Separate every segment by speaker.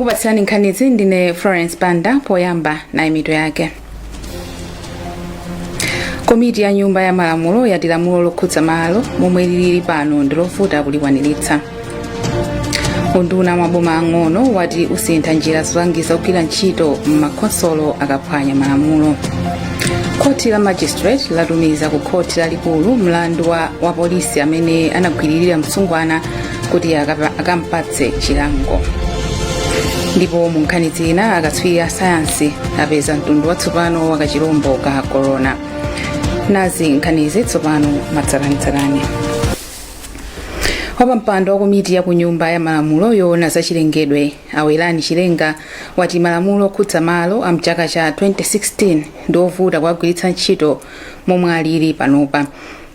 Speaker 1: Okupatsani nkhani ndine Florence Banda poyamba na imito yake. Komiti ya nyumba ya malamulo yati lamulo lokhudza malo momwe lili pano ndilovuta kulikwaniritsa. Unduna maboma ang'ono wati usintha njira zolangiza kugwira ntchito m'makhonsolo akaphwanya malamulo. Khoti la magistrate latumiza ku khoti lalikulu mlandu wa polisi amene anagwiririra msungwana kuti akampatse chilango. Ndipo mu nkhani zina akatswiri a sayansi apeza mtundu watsopano wa kachirombo ka corona. Nazi nkhanizi tsopano matsaranitsarani. Wapampando wa komiti ya kunyumba ya malamulo yoona za chilengedwe awelani chilenga wati malamulo okhudza malo amchaka cha 2016 ndovuta kuwagwiritsa ntchito momwe alili panopa.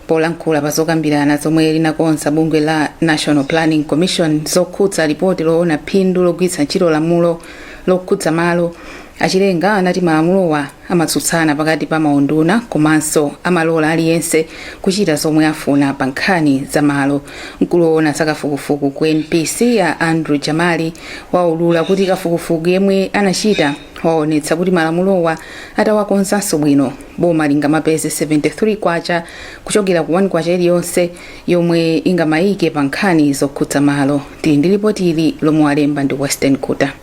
Speaker 1: Polankhula pazokambirana zomwe linakonza bungwe la National Planning Commission zokhudza ripoti loona phindu logwiritsa ntchito lamulo lokhudza malo, achilenga anati malamulowa amatsutsana pakati pa maunduna komanso amalola aliyense kuchita zomwe afuna pa nkhani za malo. Mkuloona zakafukufuku ku NPC ya Andrew Jamali waulula kuti kafukufuku yemwe anachita waonetsa kuti malamulowa atawakonzanso bwino boma lingamapeze 73 kwacha kuchokera ku 1 kwacha iliyonse yomwe ingamayike pa nkhani zokhudza malo. Tili ndi ripoti ili lomwe alemba ndi Western Kuta.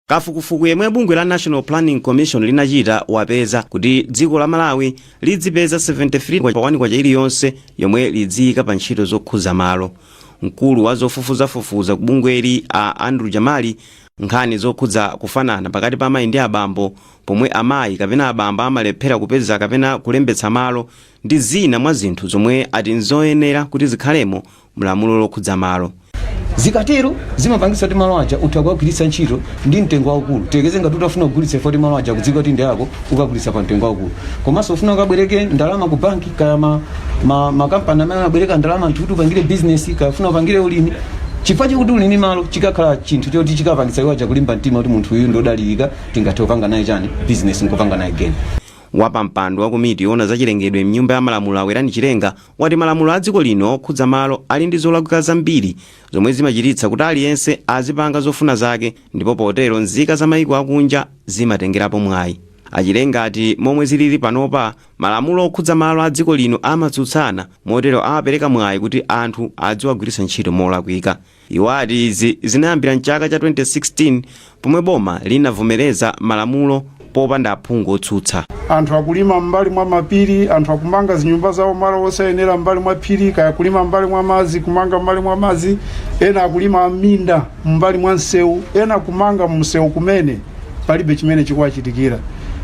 Speaker 2: Kafukufuku yemwe bungwe la National Planning Commission linachita wapeza kuti dziko la Malawi lidzipeza 73 pa 1 kwacha iliyonse yomwe lidziyika pa ntchito zokhudza malo. Mkulu wa zofufuzafufuza ku bungweli a Andrew Jamali nkhani zokhudza kufanana pakati pa amayi ndi abambo pomwe amayi kapena abambo amalephera kupeza kapena kulembetsa malo ndi zina mwa zinthu zomwe ati nzoyenera kuti zikhalemo mlamulo lokhudza malo.
Speaker 3: Zikatero zimapangisa kuti malo aja utakugwiritsa ntchito ndi mtengo waukulu. Tekeze ngati utafuna kugwiritsa foti malo aja kudzika kuti ndi yako ukagwiritsa pa mtengo waukulu. Komanso ufuna ukabwereke ndalama ku banki kaya makampani amene abwereka ndalama kuti upangire business kaya ufuna upangire ulimi. Chifukwa chikuti ulimi malo chikakhala chinthu choti chikapangisa iwo aja kulimba mtima kuti munthu uyu ndodalirika tingathe kupanga naye chani business nkupanga naye again.
Speaker 2: Wapampando wa komiti yoona za chilengedwe mnyumba ya malamulo awelani chilenga wati malamulo a dziko lino okhudza malo ali ndi zolakwika zambiri zomwe zimachititsa kuti aliyense azipanga zofuna zake ndipo potero nzika za mayiko akunja zimatengerapo mwayi. Achilenga ati momwe zilili panopa malamulo okhudza malo a dziko lino amatsutsana motero amapereka mwayi kuti anthu adziwagwiritsa ntchito molakwika. Iwo ati izi zinayambira mchaka cha 2016 pomwe boma linavomereza malamulo popanda aphungu otsutsa.
Speaker 4: Anthu akulima mbali mwa mapiri, anthu akumanga zinyumba zawo malo osayenera mbali mwa phiri, kaya kulima mbali mwa mazi, kumanga mbali mwa mazi, ena akulima minda mbali mwa nsewu, ena kumanga msewu kumene palibe chimene chikuwachitikira.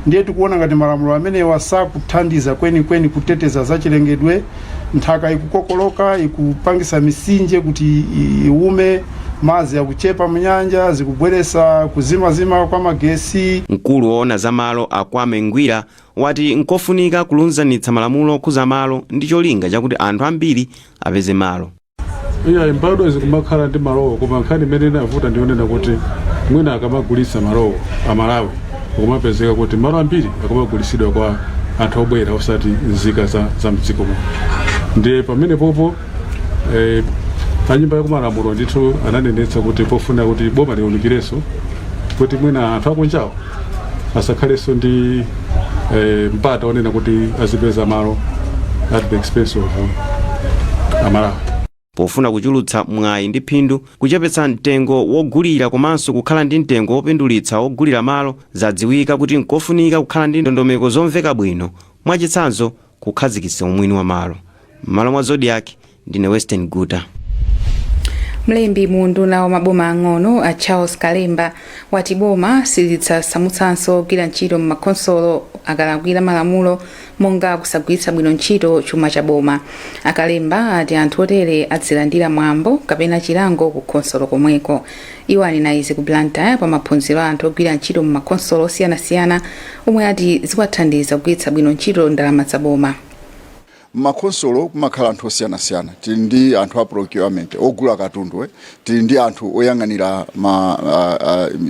Speaker 4: Ndiye tikuona ngati malamulo amene wasakuthandiza kweni kuteteza za chilengedwe, nthaka ikukokoloka, ikupangisa misinje kuti iume, mazi akuchepa mnyanja, zikubweresa kuzima kwa magesi.
Speaker 2: Mkulu woona za malo Akwame Ngwira wati nkofunika kulunzanitsa malamulo okhudza malo ndi cholinga chakuti anthu ambiri apeze malo.
Speaker 5: Iya mbado zikumakhala ndi malowo koma nkhani imene inavuta ndionena kuti mwina akamagulitsa malowo amalawi kumapezeka kuti malo ambiri akamagulitsidwa kwa anthu obwera osati nzika za mdziko muno. Ndiye pamene popo anyumba ya malamulo ndithu ananenetsa kuti pofuna kuti boma lionikireso kuti mwina anthu akunjawo asakhalenso ndi mpata onena kuti azipeza malo at the expense of amalawi.
Speaker 2: Pofuna kuchulutsa mwayi ndi phindu, kuchepetsa mtengo wogulira komanso kukhala ndi mtengo wopindulitsa wogulira malo, zadziwika kuti nkofunika kukhala ndi ndondomeko zomveka bwino, mwachitsanzo kukhazikitsa umwini wa malo. Malo mwa Zodiak ndine Western Kuta.
Speaker 1: Mlembi muunduna wa maboma ang'ono a Charles Kalemba wati boma silidzasamutsanso kugwira ntchito m'makhonsolo akalakwira malamulo monga kusagwiritsa bwino ntchito chuma cha boma. Akalemba ati anthu otere adzilandira mwambo kapena chilango ku khonsolo komweko. Iwo anena izi ku Blantyre pa maphunziro a anthu ogwira ntchito m'makhonsolo osiyanasiyana omwe ati zikwathandiza kugwiritsa bwino ntchito ndalama za boma.
Speaker 6: makonsolo kumakhala anthu osiyanasiyana. Tili ndi anthu a procurement ogula katundu, tili ndi anthu oyang'anira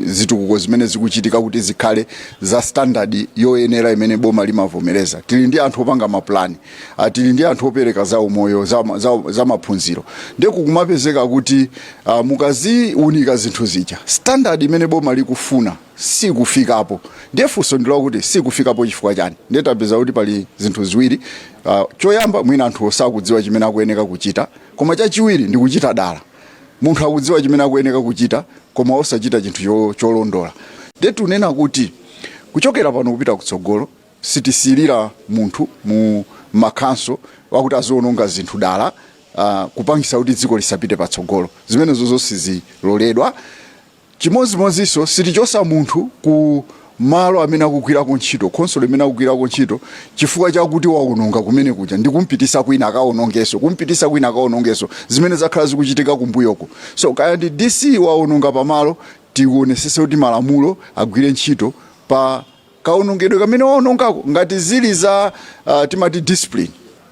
Speaker 6: zitukuko zimene zikuchitika kuti zikhale za standard yoyenera imene boma limavomereza. Tili ndi anthu opanga maplani, tili ndi anthu opereka za umoyo za maphunziro. Ndiye kumapezeka kuti mukaziunika zinthu zija standard imene boma likufuna sikufikapo. Ndiye funso ndilo kuti sikufikapo chifukwa chani. Ndiye tapeza kuti pali zinthu ziwiri. Choyamba mwina anthu osakudziwa chimene akuyeneka kuchita, koma chachiwiri ndi kuchita dala. Munthu akudziwa chimene akuyeneka kuchita koma osachita chinthu cholondola. Ndiye tunena kuti kuchokera pano kupita kutsogolo sitisilira munthu mu makanso wakuti aziononga zinthu dala kupangisa kuti dziko lisapite patsogolo. Zimene zonse ziloledwa. Chimozimozinso sitichosa munthu ku malo amene akugwirako ntchito, konsolo imene akugwirako ntchito chifukwa chakuti waononga kumene kuja ndi kumpitisa kwina akaonongeso zimene zakhala zikuchitika kumbuyoko. So kaya ndi DC waononga pamalo tionesese kuti malamulo agwire ntchito pa kaonongedwe kamene waonongako. Ngati zili za timati discipline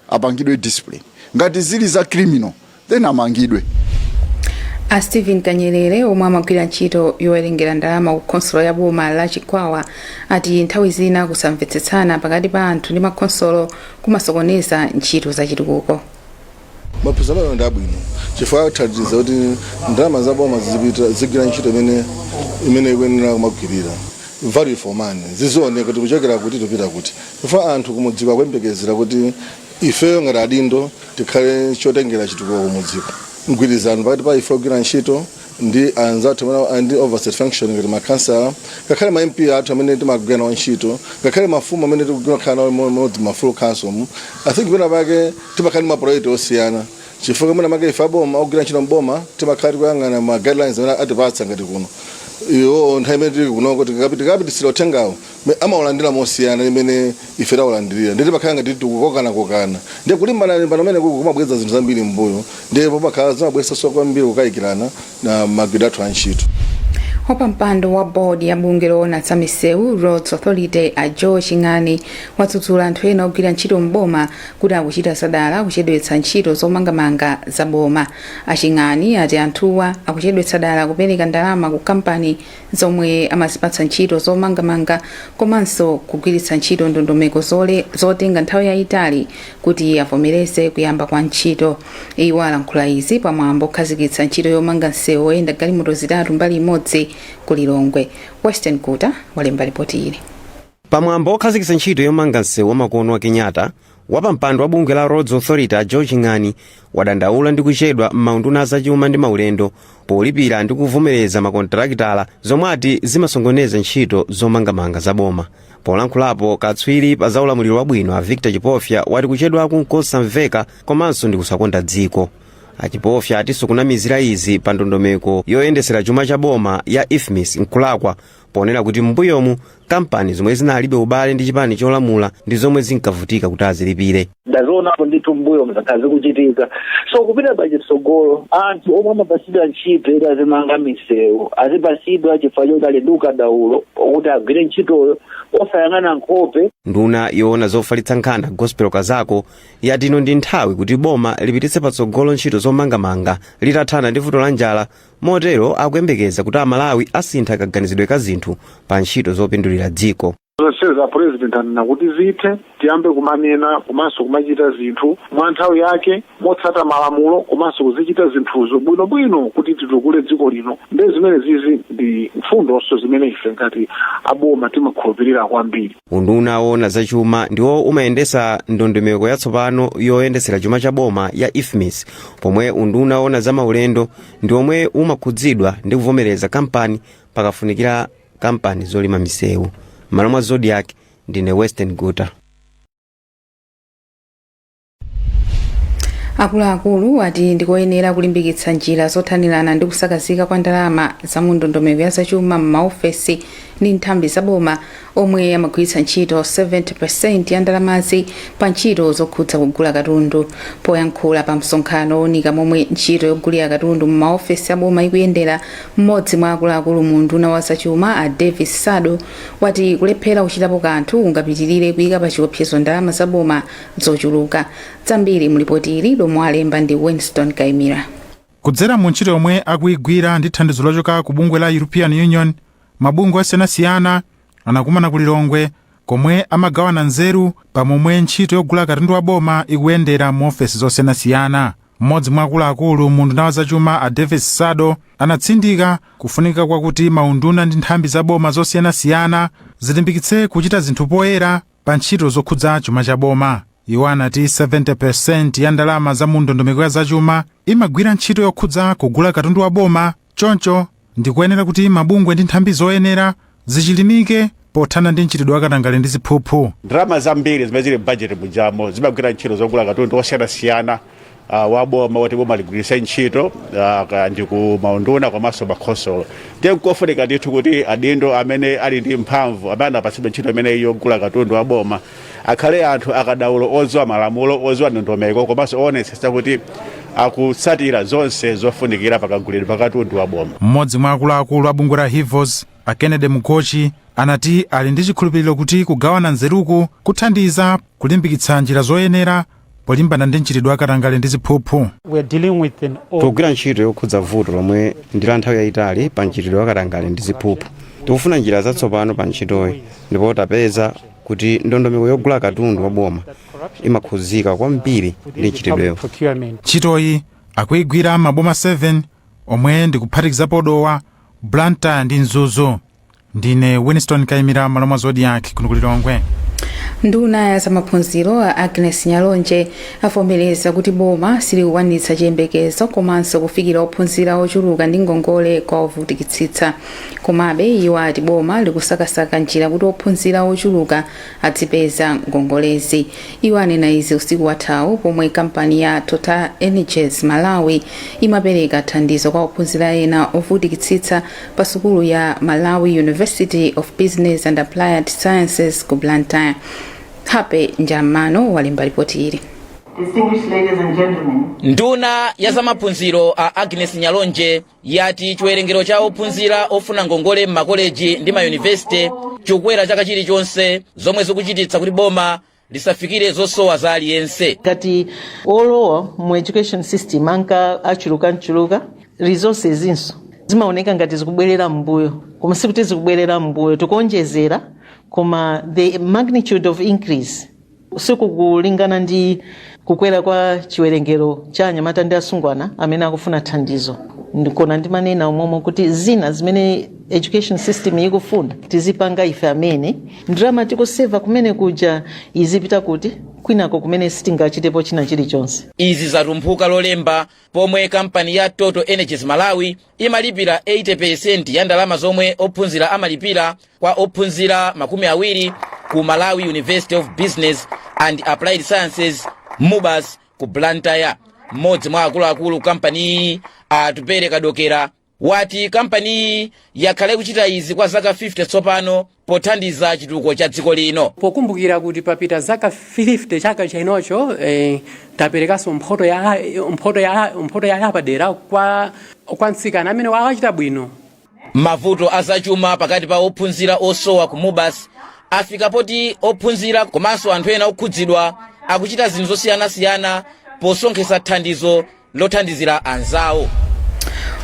Speaker 6: apangidwe discipline, ngati zili za criminal then amangidwe.
Speaker 1: A Stephen Kanyerere omwe amagwira ntchito yowerengera ndalama ku konsolo ya boma la Chikwawa ati nthawi zina kusamvetsetsana pakati pa anthu ndi makonsolo kumasokoneza ntchito za chitukuko.
Speaker 7: Mapuzano ndi abwino chifukwa thandiza kuti ndalama za boma zigwira ntchito imene ikuyenera kumagwirira value for money zizooneka kuti kuchokera kuti tupita kuti chifukwa anthu kumudziko akuyembekezera kuti ifeyo ngati adindo tikhale chotengera chitukuko kumudziko. Mgwirizano pakati pa ife ogwira ntchito ndi anzathu ndi oversight function ngati makansala ngakhale ma MP athu amene timagwira nawo ntchito ngakhale mafumu amene tikugwira nawo modzi ma full council. I think pena pake timakhala ma project osiyana chifukwa mwana make ife aboma ogwira ntchito mboma timakhala kuyang'ana ma guidelines amene atipatsa ngati kuno. Iyo nthawi imene tili kuno kuti kapiti silothengawo amawalandira mosiyana imene ife tawalandirira. Ndiye timakhala ngati tikukokana. Ndiye kulimbana pamene kumabweza zinthu zambiri mbuyo. Ndiye pamakhala zimabweresanso kwambiri kukayikirana na magwidwe athu a ntchito.
Speaker 1: Hopa mpando wa board ya bunge loona za misewu Roads Authority a George Nkhani watsutsula anthu ena ogwira ntchito mboma kuti akuchita sadala kuchedwetsa ntchito zomangamanga za boma. Nkhani ati anthuwa akuchedwetsa dala kupereka ndalama ku kampani zomwe amazipatsa ntchito zomangamanga komanso kugwiritsa ntchito ndondomeko zotenga nthawi yayitali kuti avomereze kuyamba kwa ntchito. Iwo alankhula izi pamwambo okhazikitsa ntchito yomanga msewu oyenda galimoto zitatu mbali imodzi kulilongwe. Western Kuta walemba ripoti ili.
Speaker 2: Pamwambo okhazikitsa ntchito yomanga msewu wa makono wa Kenyatta wapampando wa bunge la Roads Authority a George Nkhani wadandaula ndi kuchedwa m'maunduna zachuma ndi maulendo polipira ndi kuvomereza makontrakitala zomwe ati zimasongoneza ntchito zomangamanga za boma. Polankhulapo katswiri pa za ulamuliro wabwino a Victor Chipofya wati kuchedwaku nkosamveka komanso ndi kusakonda dziko. Achipofya atinso kunamizira izi pa ndondomeko yoyendesera chuma cha boma ya IFMIS nkulakwa ponena kuti mbuyomu kampani zomwe zinalibe ubale ndi chipani cholamula ndi zomwe zinkavutika kuti azilipire.
Speaker 8: Ndazoona ndithu mbuyo mzakazi kuchitika. So kupita pachitsogolo anthu omwe amapasidwa ntchito ira zimanga misewu azipasidwa chifukwa choti ali ndi ukadaulo kuti agwire ntchitoyo osayang'ana nkhope.
Speaker 2: Nduna yoona zofalitsa nkhani Gospel Kazako yati ino ndi nthawi kuti boma lipititse patsogolo ntchito zomangamanga litathana ndi vuto la njala. Motero akuyembekeza kuti Amalawi asintha kaganizidwe ka zinthu pa ntchito zopindulira dziko.
Speaker 5: Zonse president anena kuti zithe tiyambe kumanena komanso kumachita zinthu mwa nthawi yake motsata malamulo komanso kuzichita zinthuzo bwinobwino kuti titukule dziko lino. Ndi zimene zizi ndi mfundonso zimene ife ngati aboma timakhulupirira kwambiri.
Speaker 2: Unduna woona zachuma ndiwo umayendesa ndondomeko yatsopano yoyendesera chuma cha boma ya IFMIS pomwe unduna woona za maulendo ndi omwe umakhudzidwa ndi kuvomereza kampani pakafunikira kampani zolima misewu. Malo mwa Zodiak ndine Western Kuta.
Speaker 1: Akuluakulu ati ndikoyenera kulimbikitsa njira zothanirana ndi kusakazika kwa ndalama za mu ndondomeko ya zachuma m'maofesi ndi nthambi zaboma omwe amagwiritsa ntchito 70% ya ndalamazi pa ntchito zokhudza kugula katundu. Poyankhula pa msonkhano owunika momwe ntchito yogulira katundu mu maofesi aboma ikuyendera, mmodzi mwa akuluakulu mu nduna wa zachuma a Davis Sado wati kulephera kuchitapo kanthu kungapitirire kuyika pa chiopsezo ndalama zaboma zochuluka. Zambiri mulipotili lomwe alemba ndi Winston Kaimira.
Speaker 9: Kudzera mu ntchito yomwe akuyigwira ndi thandizo lochoka ku bungwe la European Union, mabungwe osiyanasiyana anakumana ku Lilongwe komwe amagawana nzeru pamomwe ntchito yogula katundu wa boma ikuyendera mu ofesi zosiyanasiyana. Mmodzi mwa akuluakulu mu nduna wa zachuma a Davis Sado anatsindika kufunika kwakuti maunduna ndi nthambi za boma zosiyanasiyana zilimbikitse kuchita zinthu poyera pa ntchito zokhudza chuma cha boma. Iwo anati 70% ya ndalama za mu ndondomeko ya zachuma imagwira ntchito yokhudza kugula katundu wa boma. Choncho ndikuyenera kuti mabungwe ndi nthambi zoyenera zichilimike pothana ndi mchitidwe wakatangale ndi ziphuphu.
Speaker 10: Ndalama zambiri zimene zili budget mujamo zimagwira ntchito zogula katundu osiyanasiyana wa boma woti boma ligwiritsa ntchito ndi ku maunduna komanso makhonsolo. Ndiye nkofunika ndithu kuti adindo amene ali ndi mphamvu amene apatsidwa ntchito imene yogula katundu wa boma akhale anthu akadaulo odziwa malamulo, odziwa ndondomeko komanso oonetsetsa kuti akutsatira zonse zofunikira pakagulidwe pa katundu wa boma.
Speaker 9: Mmodzi mwa akuluakulu a bungwe la Hivos a Kennedy Mugochi anati ali ndi chikhulupiriro kuti kugawana nzeruku kuthandiza kulimbikitsa njira zoyenera polimbana ndi mchitidwe wakatangale ndi ziphuphu.
Speaker 2: Pogwira ntchito yokhudza vuto lomwe ndi la nthawi yayitali pa mchitidwe wakatangale ndi ziphuphu, tikufuna njira zatsopano pa ntchitoyi, ndipo tapeza kuti ndondomeko yogula katundu wa boma imakhuzika kwambiri ndi mchitidwewo.
Speaker 9: Ntchitoyi akuyigwira maboma 7 omwe ndikuphatikizapo Dowa, Blantyre ndi Mzuzu. Ndine Winston Kaimira, malo mwa Zodiak, kuno ku Lilongwe.
Speaker 1: Nduna ya zamaphunziro a Agnes Nyalonje avomereza kuti boma silikuwanitsa chiyembekezo komanso kufikira ophunzira ochuluka ndi ngongole kwa ovutikitsitsa. Komabe iwo ati boma likusakasaka njira kuti ophunzira ochuluka adzipeza ngongolezi. Iwo anena izi usiku wathawu pomwe kampani ya Total Energies Malawi imapereka thandizo kwa ophunzira ena ovutikitsitsa pa sukulu ya Malawi University of Business and Applied Sciences ku Blantyre. Hape Njamano walemba ripoti hili.
Speaker 11: Nduna ya zamaphunziro a Agnes Nyalonje yati chiwerengero cha ophunzira ofuna ngongole m'makoleji ndi mayunivesiti chikukwera chaka chilichonse, zomwe zikuchititsa kuti boma lisafikire zosowa za aliyense.
Speaker 12: Kati olowa mu education system anka achuluka resources inso zimaoneka ngati zikubwerera mbuyo, koma sikuti zikubwerera mbuyo, tikuonjezera koma the magnitude of increase sikulingana ndi kukwera kwa chiwerengero cha anyamata ndi asungwana amene akufuna thandizo. Ndikona ndimanena umomwe kuti zina zimene education system ikufuna tizipanga ife amene ndalama tikuseva kumene kuja izipita kuti kwinako kumene sitingachitepo china chilichonse.
Speaker 11: Izi zatumphuka lolemba pomwe kampani ya Total Energies Malawi imalipira 80% ya ndalama zomwe ophunzira amalipira kwa ophunzira 20 ku Malawi University of Business and Applied Sciences MUBAS ku Blantyre. Mmodzi mwa akuluakulu kampani atupere kadokera wati kampani yakhale kuchita izi kwa zaka 50 tsopano pothandiza chitukuko cha dziko lino.
Speaker 13: Pokumbukira kuti papita zaka 50 chaka chinocho taperekaso mphoto ya apadera kwa nsikana amene wachita bwino.
Speaker 11: Mavuto azachuma pakati pa ophunzira osowa ku MUBAS afika poti ophunzira komanso anthu ena okhudzidwa akuchita zinthu zosiyanasiyana posonkhesa thandizo lothandizira anzawo.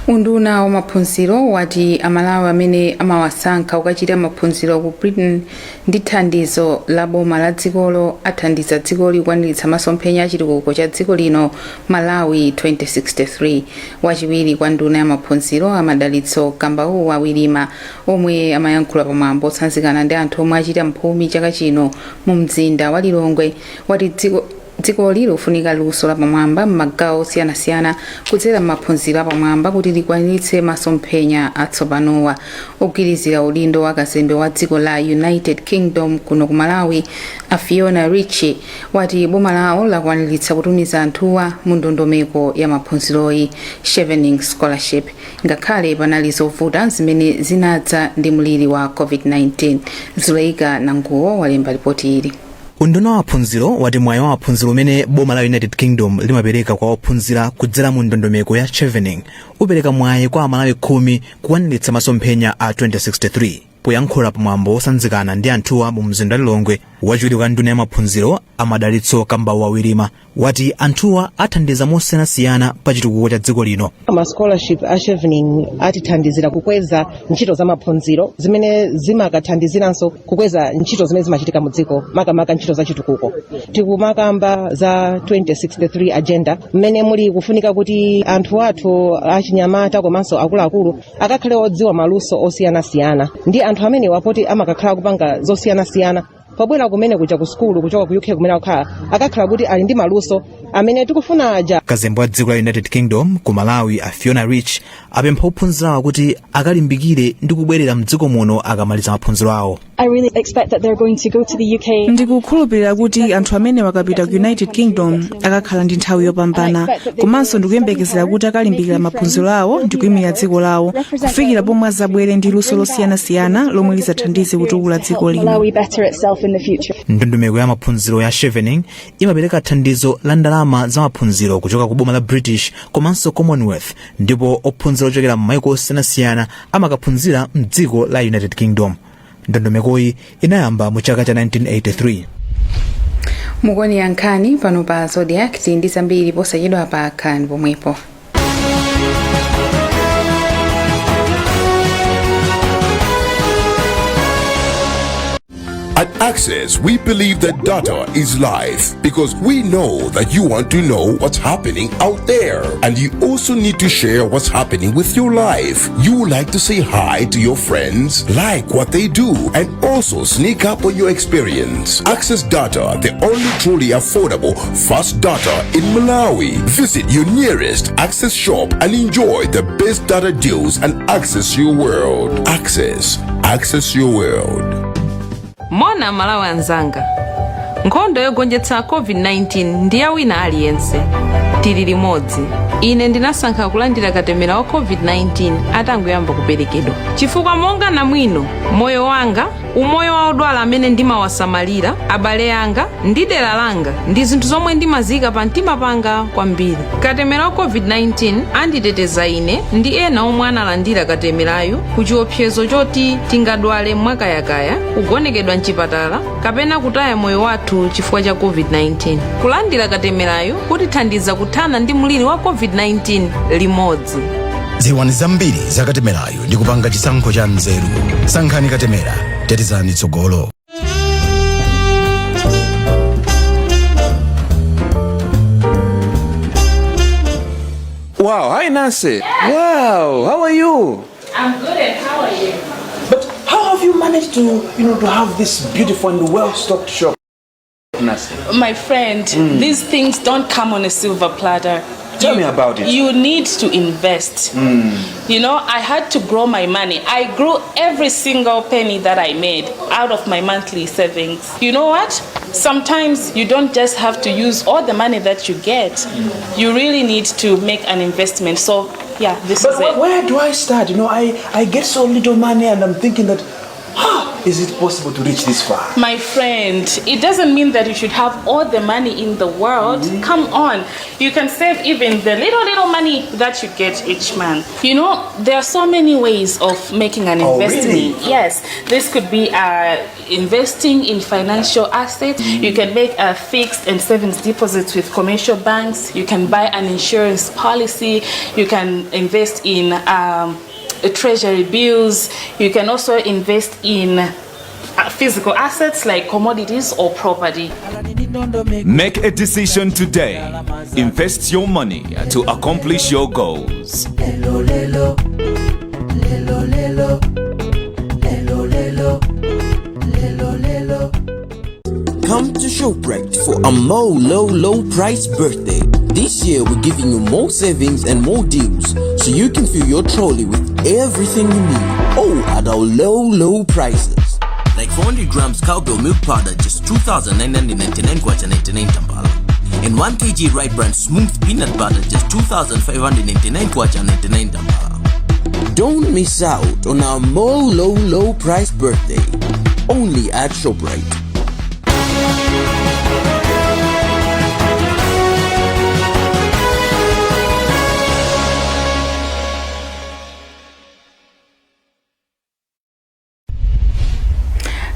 Speaker 1: Unduna wa maphunziro wati amalawi amene amawasankha ukachita maphunziro ku Britain ndi thandizo la boma la dzikolo athandiza dzikoli kukwaniritsa masomphenya a chitukuko cha dziko lino Malawi 2063. Wachiwiri kwa nduna ya maphunziro amadalitso Kambawu awirima omwe amayankhula pamwambo otsanzikana ndi anthu omwe achita mphumi chaka chino mu mzinda wa Lilongwe wati dziko dzikoli lofunika luso lapamwamba m'magawo osiyanasiyana kudzera m'maphunziro apamwamba kuti likwaniritse masomphenya atsopanowa. Ogwirizira udindo wa kazembe wa dziko la United Kingdom kuno ku Malawi, Fiona Richie, wati boma lawo lakwaniritsa kutumiza anthuwa mu ndondomeko ya maphunziroyi Chevening Scholarship ngakhale panali zovuta zimene zinadza ndi mliri wa COVID-19. Zuleika Nanguwo walemba ripoti ili.
Speaker 14: Unduna wa maphunziro wati mwayi wa maphunziro umene boma la United Kingdom limapereka kwa ophunzira kudzera mu ndondomeko ya Chevening upereka mwayi kwa Amalawi 10 kukwaniritsa masomphenya a 2063. Poyankhula pamwambo osanzikana ndi anthuwa mu mzinda Lilongwe, wachiwiri wa nduna ya maphunziro Amadalitso Kambawu Wawirima wati anthuwa athandiza mosiyanasiyana pa chitukuko cha dziko lino.
Speaker 15: Ma scholarship a Chevening atithandizira kukweza ntchito za maphunziro zimene zimakathandiziranso kukweza ntchito zimene zimachitika mu dziko, makamaka ntchito za chitukuko. Tikumakamba za 2063 agenda mmene muli kufunika kuti anthu athu achinyamata komanso akuluakulu akakhale odziwa maluso osiyanasiyana ndi anthu amene wapoti amakakhala kupanga zosiyanasiyana pabwera kumene kuja ku skulu kuchoka ku UK kumene akakhala kuti ali ndi maluso amene tikufuna aja.
Speaker 14: Kazembe wa dziko la United Kingdom ku Malawi, Fiona Rich, apempha ophunzirawa kuti akalimbikire ndi kubwerera mdziko muno akamaliza maphunziro awo.
Speaker 16: Ndikukhulupirira kuti anthu amene wakapita ku United Kingdom akakhala ndi nthawi yopambana, komanso ndikuyembekezera kuti akalimbikira maphunziro awo ndi kuyimira dziko lawo kufikira pomwe azabwere ndi luso losiyanasiyana lomwe lizathandize kutukula dziko lino.
Speaker 14: Ndondomeko ya maphunziro ya Chevening imapereka thandizo la ndalama za maphunziro kuchoka ku boma la British komanso Commonwealth, ndipo ophunzira ochokera m'mayiko osiyanasiyana amakaphunzira m'dziko la United Kingdom. Ndondomekoyi inayamba mu chaka cha 1983.
Speaker 1: Mukoni ya Nkhani pano pa Zodiak tindi zambiri posachedwa pa Nkhani pomwepo.
Speaker 17: At Access, we believe that data is life because we know that you want to know what's happening out there. And you also need to share what's happening with your life. You like to say hi to your friends, like what they do, and also sneak up on your experience. Access Data, the only truly affordable, fast data in Malawi. Visit your nearest Access shop and enjoy the best data deals and access your world. Access your world.
Speaker 18: Mona Malawi anzanga, nkhondo yogonjetsa COVID-19 ndi ya wina aliyense. Tili limodzi. Ine ndinasankha kulandira katemera wa COVID-19 atangoyamba kuperekedwa. Chifukwa monga na mwino, moyo wanga, umoyo wa odwala amene ndimawasamalira, abale anga, ndi dera langa, ndi zinthu zomwe ndimazika pa mtima panga kwambiri. Katemera wa COVID-19 anditeteza ine ndi ena omwe analandira katemerayo ku chiopsezo choti tingadwale mwakayakaya, kugonekedwa mchipatala, kapena kutaya moyo wathu chifukwa cha COVID-19. Kulandira katemerayo kutithandiza kuthana ndi mliri wa COVID-19 limodzi.
Speaker 19: Ziwani zambiri za katemerayo ndi kupanga chisankho cha nzeru. Sankhani katemera, tetezani tsogolo.
Speaker 20: Wow, hi Nancy. Wow, how are you?
Speaker 21: I'm good, and how are you?
Speaker 20: But how have you managed to, to have this beautiful and well-stocked shop, Nancy?
Speaker 21: My friend, these things don't come on a silver platter.
Speaker 20: Tell me about it.
Speaker 21: You need to invest. I had to grow my money. I grew every single penny that I made out of my monthly savings. You know what? Sometimes you don't just have to use all the money that you get. You really need to make an investment. So, yeah, this is it.
Speaker 20: Where do I start? I get so little money and I'm thinking that, is it possible to reach this far?
Speaker 21: My friend, it doesn't mean that you should have all the money in the world. Come on. You can save even the little money that you get each month. There are so many ways of making an investment.
Speaker 20: Really?
Speaker 21: Yes. This could be investing in financial assets. You can make a fixed and savings deposits with commercial banks. You can buy an insurance policy. You can invest in treasury bills. You can also invest in physical assets like commodities or property.
Speaker 22: Make a decision today. Invest your money to accomplish your goals.
Speaker 3: Come to ShowBreak for a more low price birthday. This year we're giving you more savings and more deals, so you can fill your trolley with everything you need, all at our low prices. Like 400 grams cowbell milk powder, just 2,999 kwacha 99 tambala. And 1 kg Right Brand smooth peanut butter, just 2,599 kwacha 99 tambala. Don't miss out on our more low price birthday, only at ShowBreak.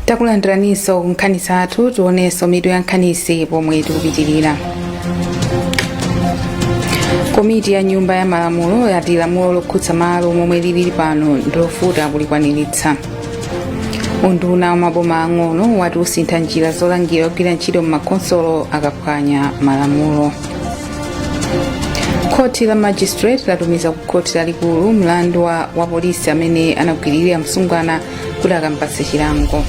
Speaker 1: takulandiraniso nkhani zathu tionenso mitu ya nkhanisi pomwe tikupitirira. Komiti ya nyumba ya malamulo yati lamulo lokhudza malo momwe lili pano ndilofuta kulikwaniritsa. Unduna wa maboma ang'ono wati usintha njira zolangira ogwira ntchito m'makonsolo akaphwanya malamulo. Khoti la magistrate latumiza ku khoti lalikulu mlandu wa polisi amene anagwiririra msungwana kuti akampatse chilango.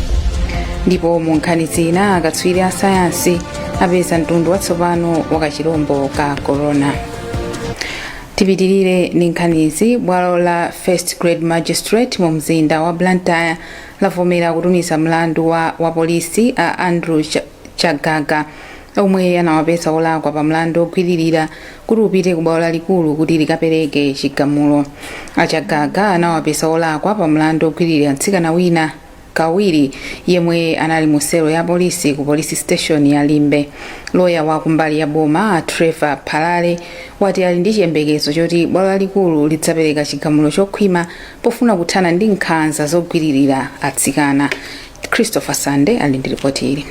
Speaker 1: Ndipo mu nkhani zina akatswiri a sayansi apeza mtundu watsopano wa kachirombo ka corona. Tipitirire ndi nkhanizi. Bwalo la first grade magistrate mu mzinda wa Blantyre lavomera kutumiza mlandu wa polisi a Andrew Chagaga omwe anawapeza olakwa pa mlandu ogwiririra kuti upite ku bwalo lalikulu kuti likapereke chigamulo. Achagaga anawapeza olakwa pa mlandu ogwiririra mtsikana wina kawiri yemwe anali mu selo ya polisi ku police station ya Limbe. Loya wa kumbali ya boma a Trevor Palale wati ali ndi chiyembekezo choti bwalo lalikulu lidzapereka chigamulo chokhwima pofuna kuthana ndi nkhanza zogwiririra atsikana. Christopher Sande ali ndi ripoti ili.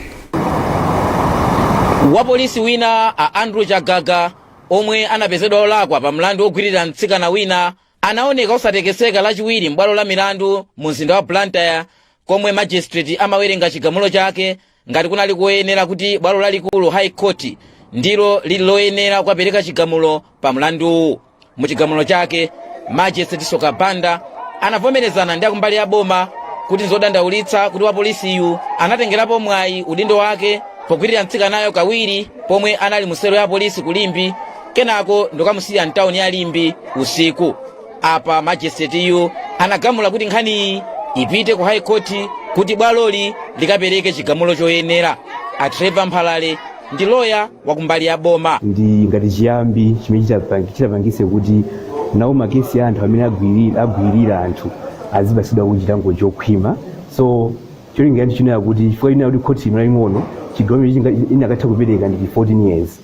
Speaker 11: Wa polisi wina a Andrew Chagaga omwe anapezedwa olakwa pa mlandu ogwiririra mtsikana wina anaoneka osatekeseka lachiwiri m'bwalo la milandu mu mzinda wa Blantyre, komwe magistrate amawerenga chigamulo chake ngati kunali kuyenera kuti bwalo lalikulu high court ndilo lili loyenera kukapereka chigamulo pa mlandu. Mu chigamulo chake magistrate Sokabanda anavomerezana ndi akumbali ya boma kuti zodandaulitsa kuti wa polisiyu anatengerapo mwayi udindo wake pogwirira mtsikanayo kawiri pomwe anali mu selo ya polisi ku Limbi, kenako ndokamusiya mtawuni ya Limbi usiku. Apa magistrate yu anagamula kuti nkhani ipite ku high court kuti bwaloli likapereke chigamulo choyenera. A Trevor Mphalale ndi loya wakumbali ya boma.
Speaker 4: Ndi ngati chiyambi chimene chitapangise kuti nawo makesi ya anthu amene agwirira anthu azipasidwa kuchilango chokhwima. So cholinga ndi chinoya kuti chifukwa ina kuti khoti imene chigamulo inakatha kupereka ndi 14 years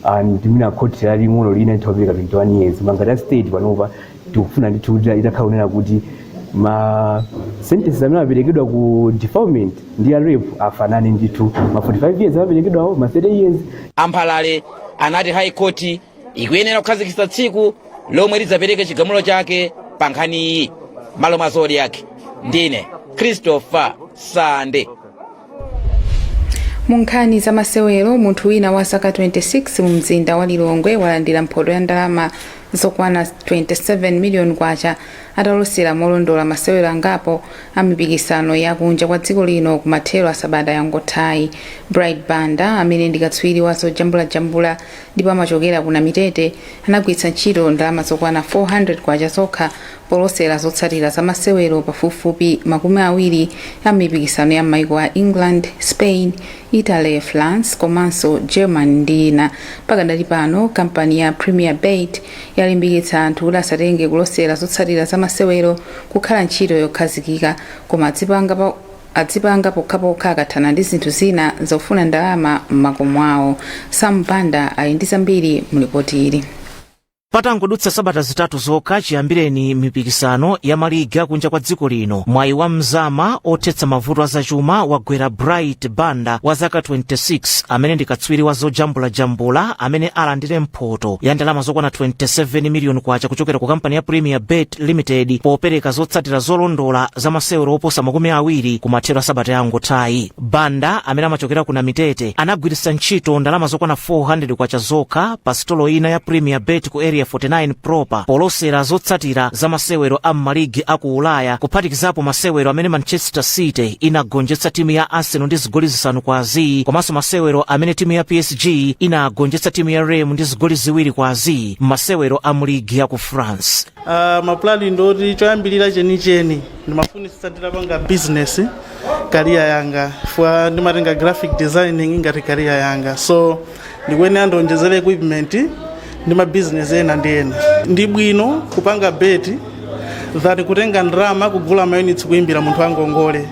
Speaker 4: and mina khoti laling'ono lina lithapereka 21 years. Mangati state panopa tikufuna ndithu kuti itakhala kunena kuti ma sentences amene aperekedwa ku defilement ndi ya rape afanane ndithu. Ma 45 years aperekedwa ma 30 years.
Speaker 11: Amphalale anati high court ikuyenera kukhazikitsa tsiku lomwe lidzapereke chigamulo chake pa nkhani iyi. Malo mwa Zodiak ndine Christopher Sande.
Speaker 1: Mu nkhani za masewero, munthu wina wa zaka 26 mu mzinda wa Lilongwe walandira mphoto ya ndalama zokwana 27 million kwacha atalosera molondola masewero angapo a mipikisano ya kunja kwa dziko lino ku mathero a sabata yangothayi. Bright Banda amene ndi katswiri wa zojambulajambula ndipo amachokera kuna Mitete anagwiritsa ntchito ndalama zokwana 400 kwacha zokha polosera zotsatira za masewero pafupifupi 20 a mipikisano ya maiko a England, Spain, Italy, France komanso Germany ndi ina. Pakadali pano kampani ya Premier Bet yalimbikitsa anthu kuti asatenge kulosera zotsatira za masewero kukhala ntchito yokhazikika, koma adzipanga pokhapokha akathana ndi zinthu zina zofuna ndalama m'makomo awo. Sam Banda ali ndi zambiri mu ripoti ili.
Speaker 23: Patangodutsa sabata zitatu zokha chiyambireni mipikisano ya maligi kunja kwa dziko lino, mwayi wa mzama othetsa mavuto azachuma wagwera Bright Banda wa zaka 26 amene ndi katswiri wa zojambulajambula amene alandire mphoto ya ndalama zokwana 27 million kwacha kuchokera ku kampani ya Premier Bet Limited popereka zotsatira zolondola za masewero oposa 20 ku mathero a sabata yangothayi. Banda amene amachokera kuna Mitete anagwiritsa ntchito ndalama zokwana 400 kwacha zokha pa stolo ina ya Premier Bet ku area area 49 proper polosera zotsatira za masewero a m'maligi aku ulaya kuphatikizapo masewero amene Manchester City inagonjetsa timu ya Arsenal ndi zigoli 5-0 komanso masewero amene timu ya PSG inagonjetsa timu ya Rennes ndi zigoli 2-0 m'masewero a muligi ya ku France.
Speaker 6: Maplani ndoti choyambilira chenicheni ndimafunisa ndilapanga business career yanga fwa ndimatenga graphic designing ngati career yanga, so ndikwene andonjezere equipment ndi ma business ena ndi ena. Ndi bwino kupanga beti that kutenga ndrama kugula ma units kuimbira munthu angongole.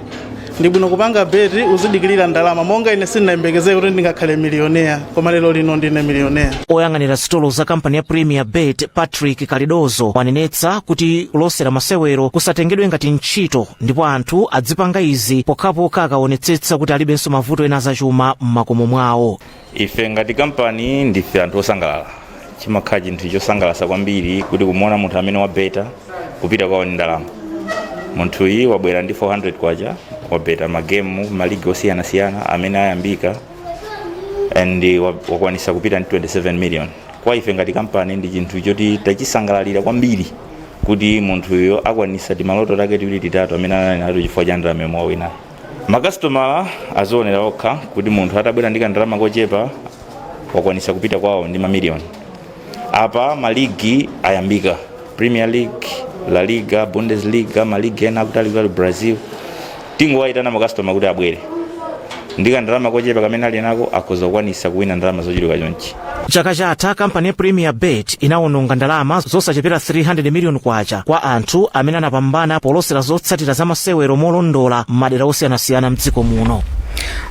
Speaker 6: Ndi bwino kupanga beti uzidikilira ndalama monga ine sinayembekeze kuti ndingakhale millionaire koma lero lino ndine millionaire.
Speaker 23: Oyang'anira stolo za kampani ya Premier Bet Patrick Kalidozo wanenetsa kuti kulosera masewero kusatengedwe ngati ntchito ndipo anthu adzipanga izi pokhapokha akaonetsetsa kuti alibenso mavuto ena zachuma m'makomo mwawo.
Speaker 7: Ife ngati kampani ndife anthu osangalala, chimakhala chinthu chosangalatsa kwambiri kuti kumuona munthu amene wabeta kupita kwawo ndi ndalama. Munthu uyu wabwera ndi 400 kwacha wabeta magemu maligi osiyana-siyana amene ayambika and wakwanisa kupita ndi 27 million. Kwa ife ngati kampani ndi chinthu choti tachisangalalira kwambiri kuti munthu uyo akwanisa timaloto take tiwiri titatu amene anali nato chifukwa cha ndalama yomwe wina. Makasitomala azionera okha kuti munthu atabwera ndi ndalama kochepa wakwanisa kupita kwawo ndi mamiliyoni. Apa maligi ayambika Premier League, La Liga, Bundesliga, maligi ena kutali Brazil. Tingowaitana makastoma kuti abwere ndika ndalama kochepa kamene ali nako akhoza kukwanisa kuwina ndalama zochuluka chonchi.
Speaker 23: Chaka chatha kampani ya Premier Bet inawononga ndalama zosachepera 300 million kwacha kwa anthu amene anapambana polosera zotsatira za masewero molondola m'madera osiyanasiyana m'dziko muno.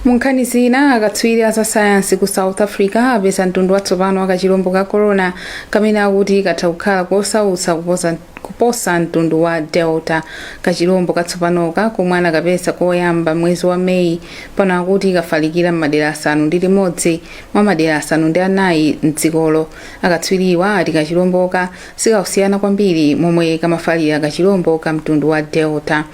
Speaker 1: Munkhani zina akatswiri za sayansi ku South Africa apeza mtundu watsopano wa kachilombo ka corona kamene akuti katha kukhala kosautsa kuposa mtundu wa Delta. Kachilombo katsopanoka komwe anakapeza koyamba mwezi wa Meyi pano akuti kafalikira m'madera 6 mwa madera 4 m'dzikolo. Akatswiriwa ati kachilomboka sikasiyana kwambiri momwe kamafalira kachilombo ka mtundu wa Delta.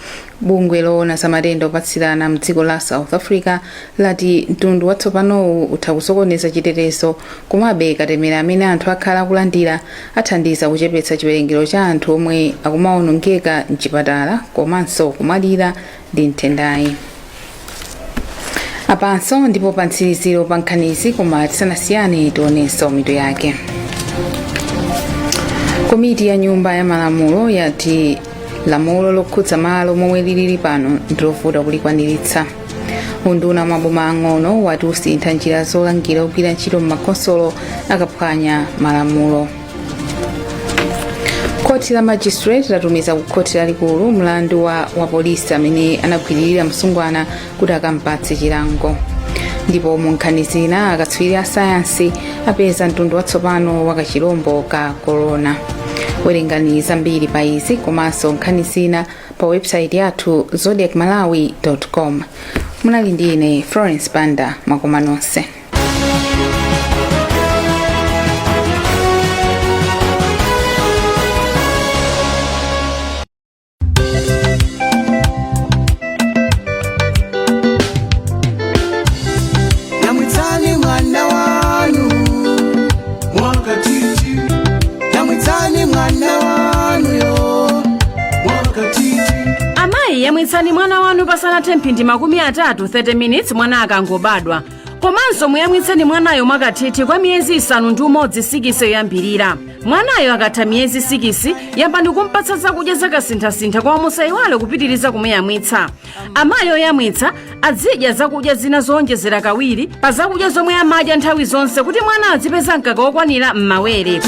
Speaker 1: Bungwe loona za matenda opatsirana m'dziko la South Africa lati mtundu watsopanowu utha kusokoneza chitetezo komabe katemera amene anthu akhala akulandira athandiza kuchepetsa chiwerengero cha anthu omwe akumawonongeka mchipatala komanso kumwalira ndi nthendayi. Apanso ndipo pa mtsiriziro pa nkhanizi koma tisanasiyane tionenso mitu yake. Komiti ya nyumba ya malamulo yati lamulo lokhudza malo momwe lili pano ndilovuta kulikwaniritsa. Unduna maboma ang'ono wati usintha njira zolangira kugwira ntchito m'makonsolo akaphwanya malamulo. Koti la magistrate latumiza ku koti lalikulu mlandu wa polisi amene anagwiririra msungwana kuti akampatse chilango. Ndipo munkhani zina akatswiri a sayansi apeza mtundu watsopano wa kachilombo ka corona. Werengani zambiri pa izi komanso nkhani zina pa website yathu zodiacmalawi.com. Munali ndine Florence Banda, makoma nonse.
Speaker 8: Yamwitsani mwana wanu pasanathe mphindi 30 minutes mwana akangobadwa. Komanso muyamwitseni mwanayo mwakathithi kwa miyezi 6 sikisi yoyambirira. Mwanayo akatha miyezi 6 yambani kumpatsa zakudya zakasintha kwa musayiwale kupitiriza kumuyamwitsa. Amayi oyamwitsa azidya zakudya zina zowonjezera kawiri pa zakudya zomwe amadya nthawi zonse kuti mwana azipeza mkaka wokwanira m'mawere.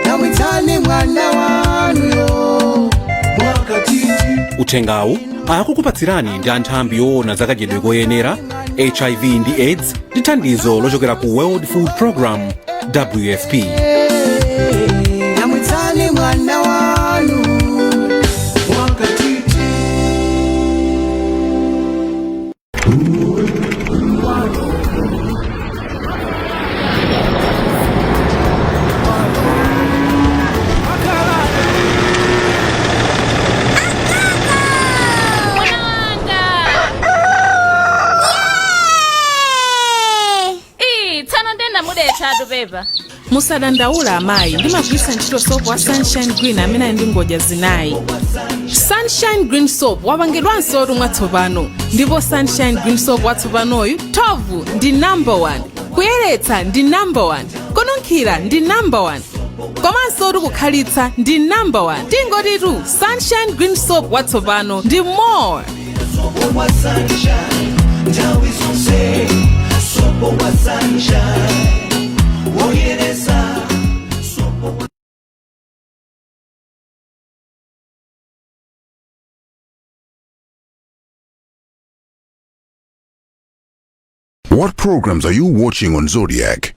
Speaker 24: Yamwitsani mwana wanuyo mwakathithi.
Speaker 25: Uthengawu akukupatsirani ndi anthambi yoona zakadyedwe koyenera, HIV ndi AIDS ndi thandizo lochokera ku World Food Program WFP.
Speaker 24: Yamwitsani mwana wanu mwakathithi.
Speaker 21: Kadu Beba.
Speaker 2: musadandaula amayi ndimagwiritsa ntchito sopo wa sunshine green amene ali ndi ngodya zinayi. Sunshine green soap wapangidwanso mwatsopano ndipo sunshine green soap watsopanoyu thovu ndi number 1, kuyeretsa ndi number 1, kununkhira ndi number 1, komanso kukhalitsa ndi number 1. tingotitu sunshine green soap watsopano ndi more.
Speaker 17: What programs are you watching on Zodiac?